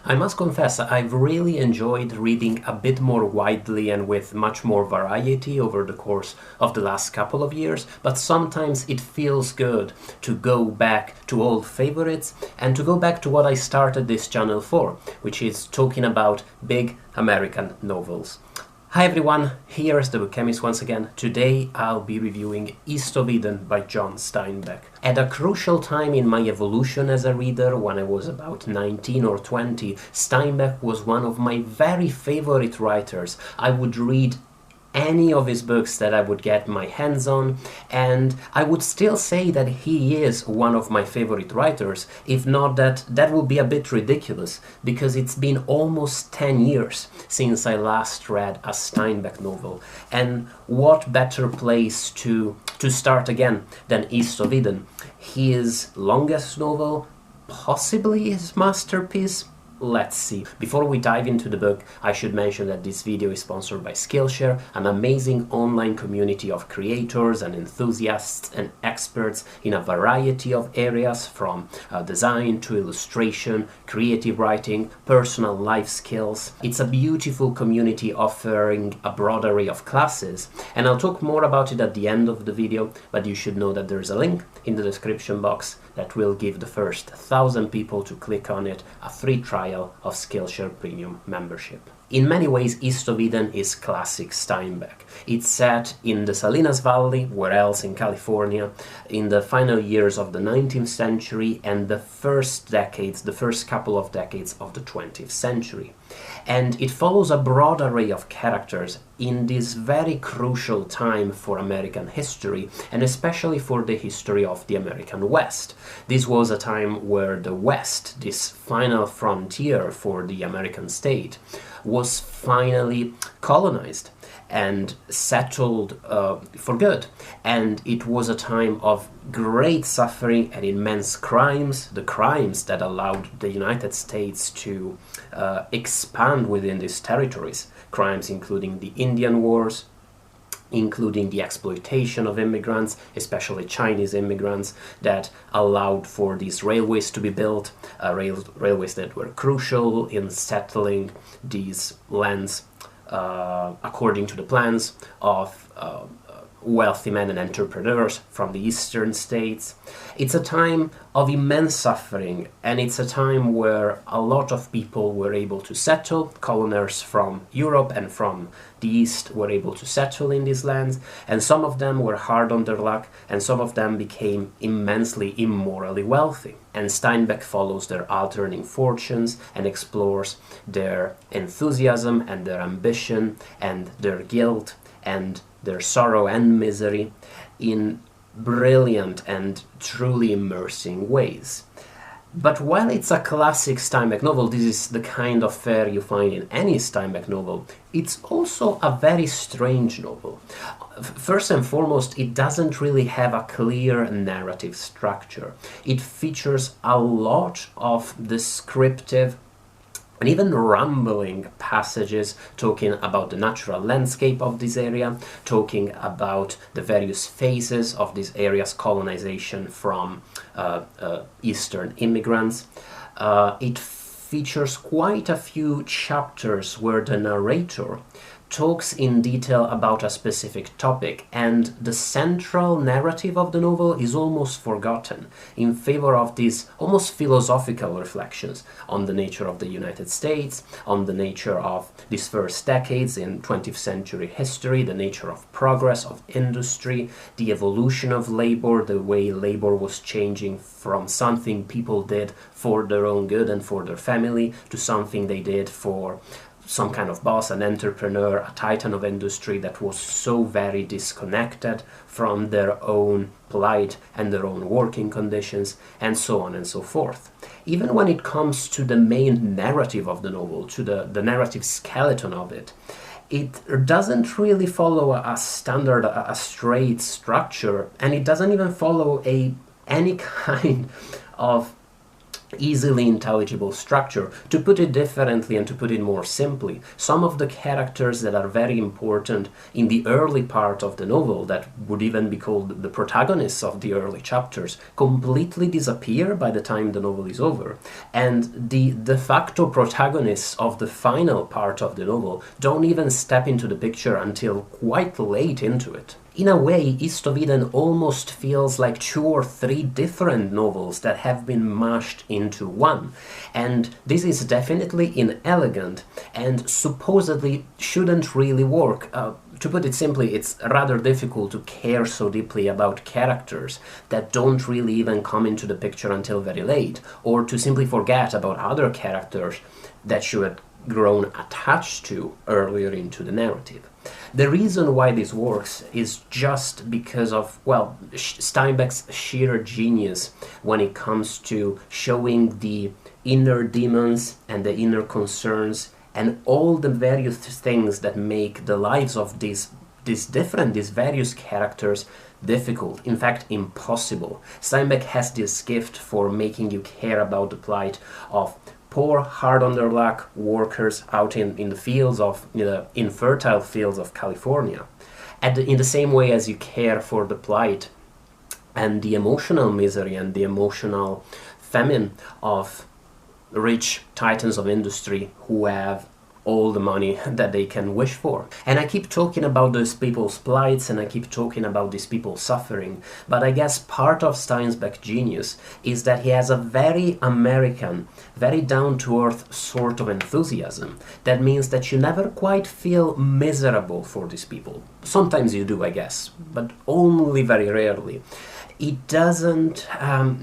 I must confess, I've really enjoyed reading a bit more widely and with much more variety over the course of the last couple of years, but sometimes it feels good to go back to old favorites and to go back to what I started this channel for, which is talking about big American novels. Hi everyone, here's the Book Chemist once again. Today I'll be reviewing East of Eden by John Steinbeck. At a crucial time in my evolution as a reader, when I was about 19 or 20, Steinbeck was one of my very favorite writers. I would read any of his books that I would get my hands on, and I would still say that he is one of my favorite writers. If not, that would be a bit ridiculous, because it's been almost 10 years since I last read a Steinbeck novel, and what better place to start again than East of Eden, his longest novel, possibly his masterpiece. Let's see. Before we dive into the book, I should mention that this video is sponsored by Skillshare, an amazing online community of creators and enthusiasts and experts in a variety of areas, from design to illustration, creative writing, personal life skills. It's a beautiful community offering a broad array of classes, and I'll talk more about it at the end of the video, but you should know that there's a link in the description box that will give the first 1,000 people to click on it a free trial of Skillshare Premium membership. In many ways, East of Eden is classic Steinbeck. It's set in the Salinas Valley, where else in California, in the final years of the 19th century and the first couple of decades of the 20th century. And it follows a broad array of characters in this very crucial time for American history, and especially for the history of the American West. This was a time where the West, this final frontier for the American state, was finally colonized and settled for good. And it was a time of great suffering and immense crimes, the crimes that allowed the United States to expand within these territories. Crimes including the Indian Wars, including the exploitation of immigrants, especially Chinese immigrants, that allowed for these railways to be built, railways that were crucial in settling these lands according to the plans of wealthy men and entrepreneurs from the eastern states. It's a time of immense suffering, and it's a time where a lot of people were able to settle. Coloners from Europe and from the East were able to settle in these lands, and some of them were hard on their luck, and some of them became immensely immorally wealthy. And Steinbeck follows their alternating fortunes and explores their enthusiasm and their ambition and their guilt and their sorrow and misery in brilliant and truly immersing ways. But while it's a classic Steinbeck novel, this is the kind of fare you find in any Steinbeck novel, it's also a very strange novel. First and foremost, it doesn't really have a clear narrative structure. It features a lot of descriptive and even rambling passages talking about the natural landscape of this area, talking about the various phases of this area's colonization from Eastern immigrants. It features quite a few chapters where the narrator talks in detail about a specific topic, and the central narrative of the novel is almost forgotten in favor of these almost philosophical reflections on the nature of the United States, on the nature of these first decades in 20th century history, the nature of progress of industry, the evolution of labor, the way labor was changing from something people did for their own good and for their family to something they did for some kind of boss, an entrepreneur, a titan of industry that was so very disconnected from their own plight and their own working conditions, and so on and so forth. Even when it comes to the main narrative of the novel, to the narrative skeleton of it, it doesn't really follow a standard, a straight structure, and it doesn't even follow any kind of easily intelligible structure. To put it differently and to put it more simply, some of the characters that are very important in the early part of the novel, that would even be called the protagonists of the early chapters, completely disappear by the time the novel is over. And the de facto protagonists of the final part of the novel don't even step into the picture until quite late into it. In a way, East of Eden almost feels like 2 or 3 different novels that have been mashed into one. And this is definitely inelegant and supposedly shouldn't really work. To put it simply, it's rather difficult to care so deeply about characters that don't really even come into the picture until very late, or to simply forget about other characters that you had grown attached to earlier into the narrative. The reason why this works is just because of, well, Steinbeck's sheer genius when it comes to showing the inner demons and the inner concerns and all the various things that make the lives of these various characters difficult, in fact impossible. Steinbeck has this gift for making you care about the plight of poor, hard on their luck workers out in the fields of, the infertile fields of California. In the same way as you care for the plight and the emotional misery and the emotional famine of rich titans of industry who have all the money that they can wish for. And I keep talking about those people's plights and I keep talking about these people suffering, but I guess part of Steinbeck's genius is that he has a very American, very down-to-earth sort of enthusiasm. That means that you never quite feel miserable for these people. Sometimes you do, I guess, but only very rarely. It doesn't,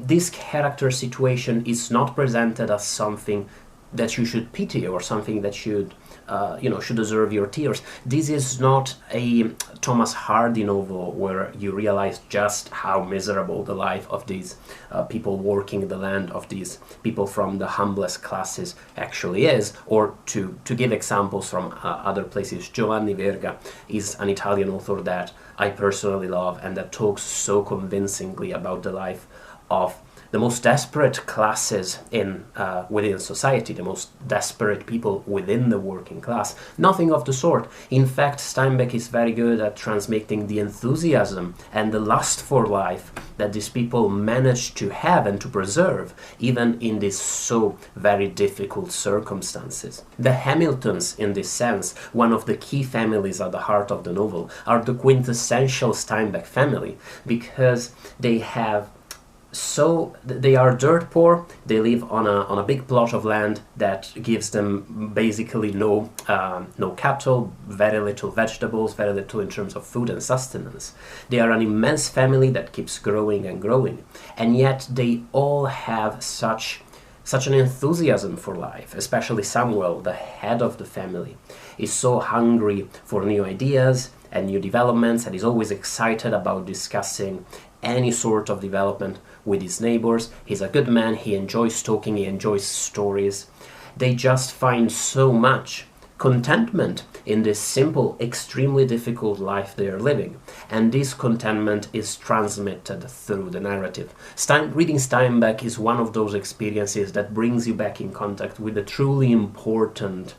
this character situation is not presented as something that you should pity or something that should deserve your tears. This is not a Thomas Hardy novel where you realize just how miserable the life of these people working the land, of these people from the humblest classes actually is. Or to give examples from other places, Giovanni Verga is an Italian author that I personally love and that talks so convincingly about the life of the most desperate classes within society, the most desperate people within the working class. Nothing of the sort. In fact, Steinbeck is very good at transmitting the enthusiasm and the lust for life that these people manage to have and to preserve, even in these so very difficult circumstances. The Hamiltons, in this sense, one of the key families at the heart of the novel, are the quintessential Steinbeck family, because they are dirt poor. They live on a big plot of land that gives them basically no cattle, very little vegetables, very little in terms of food and sustenance. They are an immense family that keeps growing and growing, and yet they all have such an enthusiasm for life. Especially Samuel, the head of the family, is so hungry for new ideas and new developments, and is always excited about discussing any sort of development with his neighbors. He's a good man, he enjoys talking, he enjoys stories. They just find so much contentment in this simple, extremely difficult life they are living. And this contentment is transmitted through the narrative. Reading Steinbeck is one of those experiences that brings you back in contact with the truly important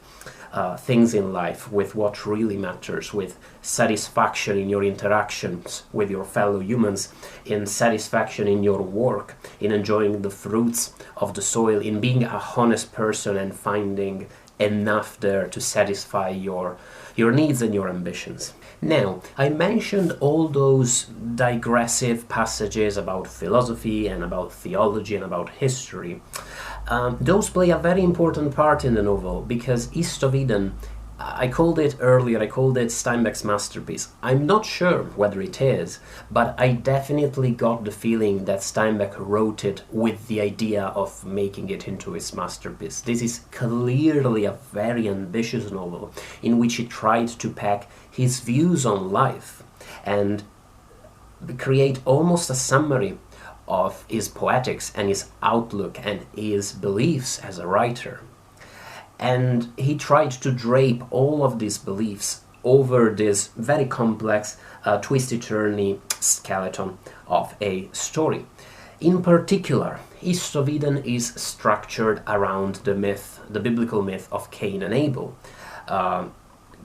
things in life, with what really matters, with satisfaction in your interactions with your fellow humans, in satisfaction in your work, in enjoying the fruits of the soil, in being a honest person and finding enough there to satisfy your needs and your ambitions. Now, I mentioned all those digressive passages about philosophy and about theology and about history. Those play a very important part in the novel, because East of Eden, I called it Steinbeck's masterpiece. I'm not sure whether it is, but I definitely got the feeling that Steinbeck wrote it with the idea of making it into his masterpiece. This is clearly a very ambitious novel in which he tried to pack his views on life and create almost a summary of his poetics and his outlook and his beliefs as a writer. And he tried to drape all of these beliefs over this very complex, twisty-turny skeleton of a story. In particular, East of Eden is structured around the biblical myth of Cain and Abel.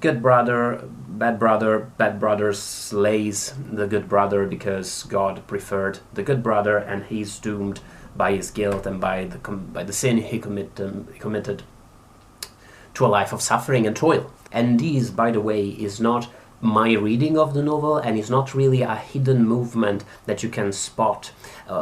Good brother, bad brother slays the good brother because God preferred the good brother, and he's doomed by his guilt and by the sin he committed to a life of suffering and toil. And this, by the way, is not my reading of the novel, and is not really a hidden movement that you can spot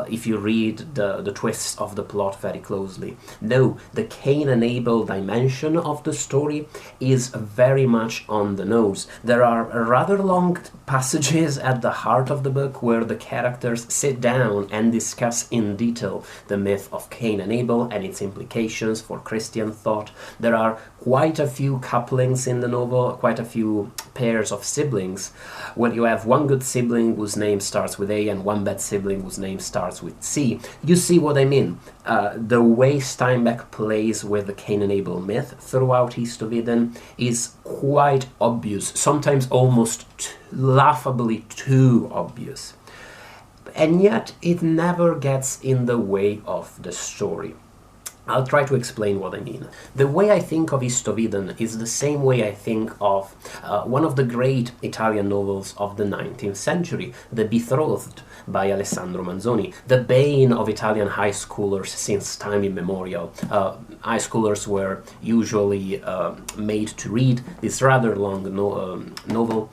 if you read the twists of the plot very closely. No, the Cain and Abel dimension of the story is very much on the nose. There are rather long passages at the heart of the book where the characters sit down and discuss in detail the myth of Cain and Abel and its implications for Christian thought. There are quite a few couplings in the novel, quite a few pairs of siblings, where you have one good sibling whose name starts with A and one bad sibling whose name starts with C. You see what I mean? The way Steinbeck plays with the Cain and Abel myth throughout East of Eden is quite obvious, sometimes almost laughably too obvious. And yet it never gets in the way of the story. I'll try to explain what I mean. The way I think of East of Eden is the same way I think of one of the great Italian novels of the 19th century, The Betrothed by Alessandro Manzoni, the bane of Italian high schoolers since time immemorial. High schoolers were usually made to read this rather long novel,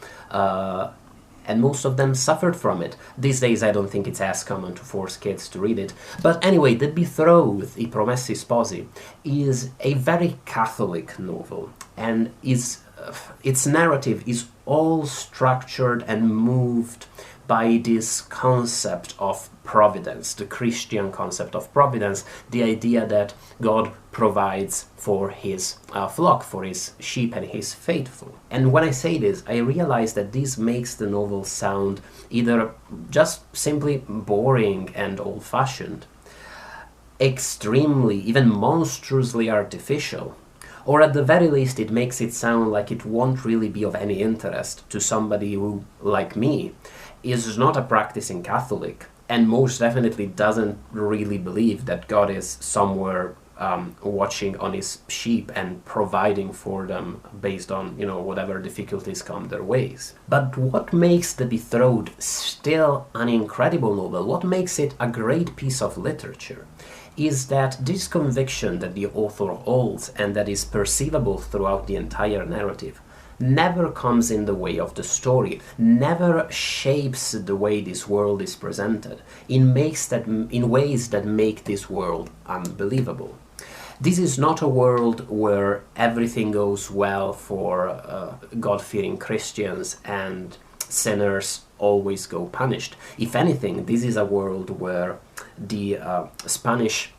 and most of them suffered from it. These days I don't think it's as common to force kids to read it. But anyway, The Betrothed, I Promessi Sposi, is a very Catholic novel, and its narrative is all structured and moved by this concept of providence, the Christian concept of providence, the idea that God provides for his flock, for his sheep, and his faithful. And when I say this, I realize that this makes the novel sound either just simply boring and old-fashioned, extremely, even monstrously artificial, or at the very least it makes it sound like it won't really be of any interest to somebody who, like me, is not a practicing Catholic and most definitely doesn't really believe that God is somewhere watching on his sheep and providing for them based on, whatever difficulties come their ways. But what makes The Betrothed still an incredible novel, what makes it a great piece of literature, is that this conviction that the author holds and that is perceivable throughout the entire narrative never comes in the way of the story, never shapes the way this world is presented in ways that make this world unbelievable. This is not a world where everything goes well for God-fearing Christians and sinners always go punished. If anything, this is a world where the Spanish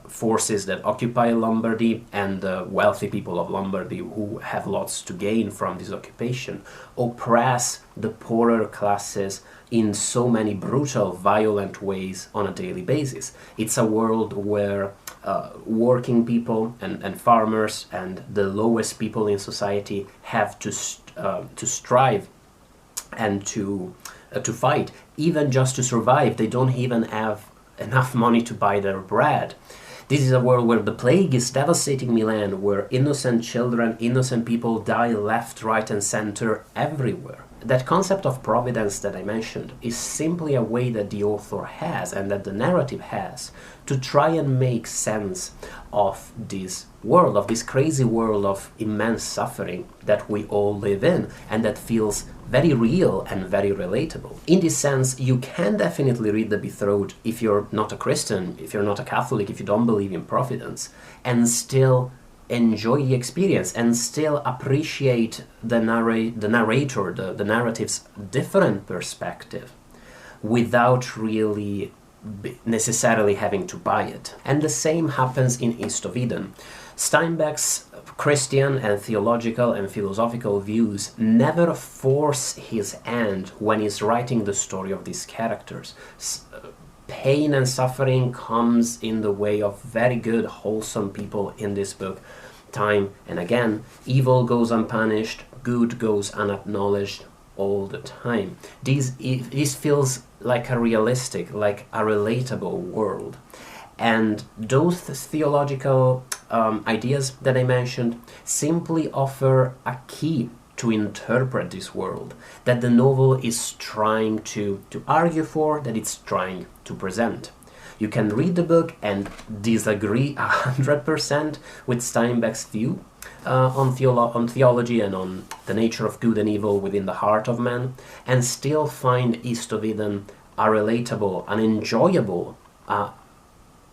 forces that occupy Lombardy and the wealthy people of Lombardy who have lots to gain from this occupation oppress the poorer classes in so many brutal, violent ways on a daily basis. It's a world where working people and farmers and the lowest people in society have to strive and to fight, even just to survive. They don't even have enough money to buy their bread. This is a world where the plague is devastating Milan, where innocent children, innocent people die left, right and center everywhere. That concept of providence that I mentioned is simply a way that the author has and that the narrative has to try and make sense of this world, of this crazy world of immense suffering that we all live in and that feels very real and very relatable. In this sense, you can definitely read The Betrothed if you're not a Christian, if you're not a Catholic, if you don't believe in providence, and still enjoy the experience and still appreciate the narrator, the narrative's different perspective without really necessarily having to buy it. And the same happens in East of Eden. Steinbeck's Christian and theological and philosophical views never force his hand when he's writing the story of these characters. Pain and suffering comes in the way of very good, wholesome people in this book, time and again. Evil goes unpunished, good goes unacknowledged, all the time. This feels like a realistic, like a relatable world. And those theological ideas that I mentioned simply offer a key to interpret this world that the novel is trying to argue for, that it's trying to present. You can read the book and disagree 100% with Steinbeck's view on theology and on the nature of good and evil within the heart of man, and still find East of Eden a relatable, an enjoyable,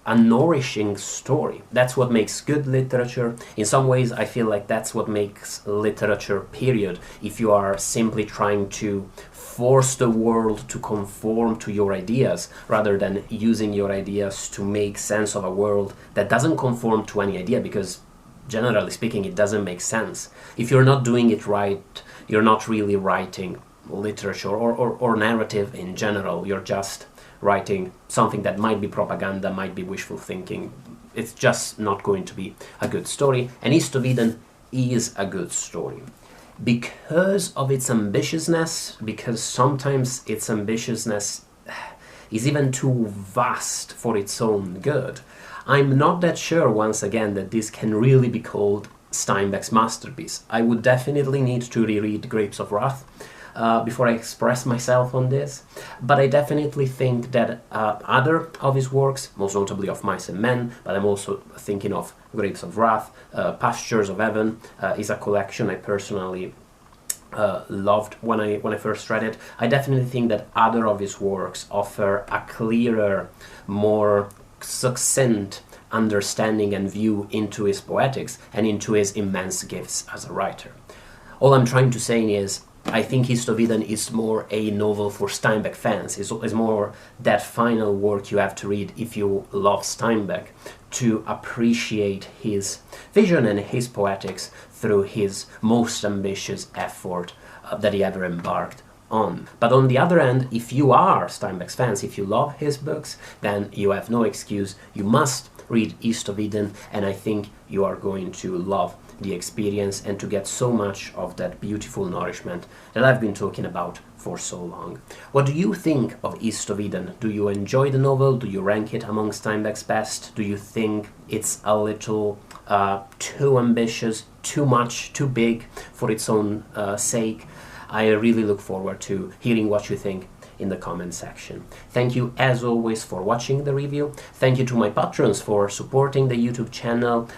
a nourishing story. That's what makes good literature. In some ways, I feel like that's what makes literature, period. If you are simply trying to force the world to conform to your ideas, rather than using your ideas to make sense of a world that doesn't conform to any idea, because generally speaking, it doesn't make sense. If you're not doing it right, you're not really writing literature or narrative in general. You're just writing something that might be propaganda, might be wishful thinking. It's just not going to be a good story. And East of Eden is a good story because of its ambitiousness, because sometimes its ambitiousness is even too vast for its own good. I'm not that sure, once again, that this can really be called Steinbeck's masterpiece. I would definitely need to reread Grapes of Wrath before I express myself on this, but I definitely think that other of his works, most notably of Mice and Men, but I'm also thinking of Grapes of Wrath, Pastures of Heaven, is a collection I personally loved when I first read it. I definitely think that other of his works offer a clearer, more succinct understanding and view into his poetics and into his immense gifts as a writer. All I'm trying to say is, I think East of Eden is more a novel for Steinbeck fans. It's more that final work you have to read if you love Steinbeck to appreciate his vision and his poetics through his most ambitious effort that he ever embarked on. But on the other hand, if you are Steinbeck's fans, if you love his books, then you have no excuse. You must read East of Eden, and I think you are going to love the experience and to get so much of that beautiful nourishment that I've been talking about for so long. What do you think of East of Eden? Do you enjoy the novel? Do you rank it among Steinbeck's best? Do you think it's a little too ambitious, too much, too big for its own sake? I really look forward to hearing what you think in the comment section. Thank you as always for watching the review. Thank you to my patrons for supporting the YouTube channel.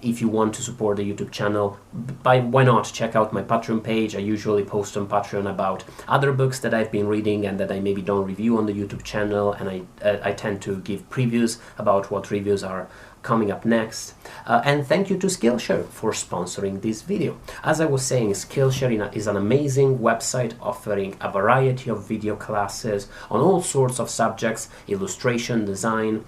If you want to support the YouTube channel, why not check out my Patreon page. I usually post on Patreon about other books that I've been reading and that I maybe don't review on the YouTube channel, and I tend to give previews about what reviews are coming up next. And thank you to Skillshare for sponsoring this video. As I was saying, Skillshare is an amazing website offering a variety of video classes on all sorts of subjects: illustration, design,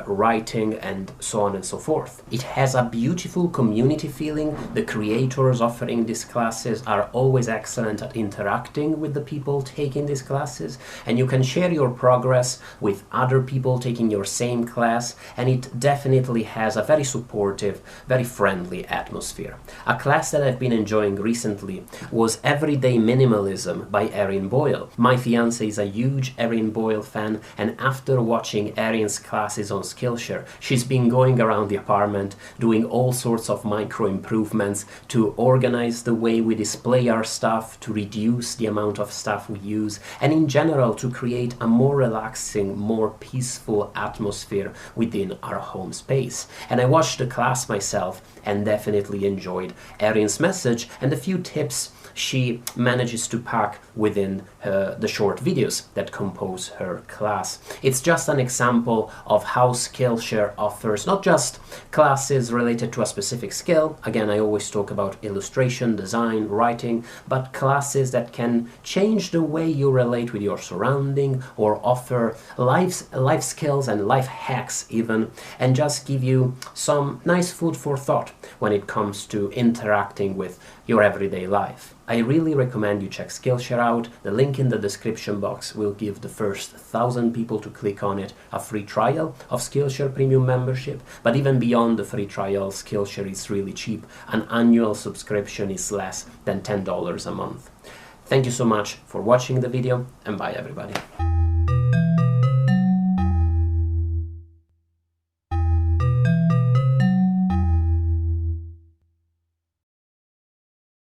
writing, and so on and so forth. It has a beautiful community feeling. The creators offering these classes are always excellent at interacting with the people taking these classes, and you can share your progress with other people taking your same class, and it definitely has a very supportive, very friendly atmosphere. A class that I've been enjoying recently was Everyday Minimalism by Erin Boyle. My fiance is a huge Erin Boyle fan, and after watching Erin's classes on Skillshare, she's been going around the apartment doing all sorts of micro improvements to organize the way we display our stuff, to reduce the amount of stuff we use, and in general to create a more relaxing, more peaceful atmosphere within our home space. And I watched the class myself and definitely enjoyed Erin's message and the few tips she manages to pack within the short videos that compose her class. It's just an example of how Skillshare offers not just classes related to a specific skill, again I always talk about illustration, design, writing, but classes that can change the way you relate with your surrounding, or offer life skills and life hacks even, and just give you some nice food for thought when it comes to interacting with your everyday life. I really recommend you check Skillshare out. The link in the description box will give the first 1,000 people to click on it a free trial of Skillshare Premium membership, but even beyond the free trial, Skillshare is really cheap. An annual subscription is less than $10 a month. Thank you so much for watching the video, and bye everybody.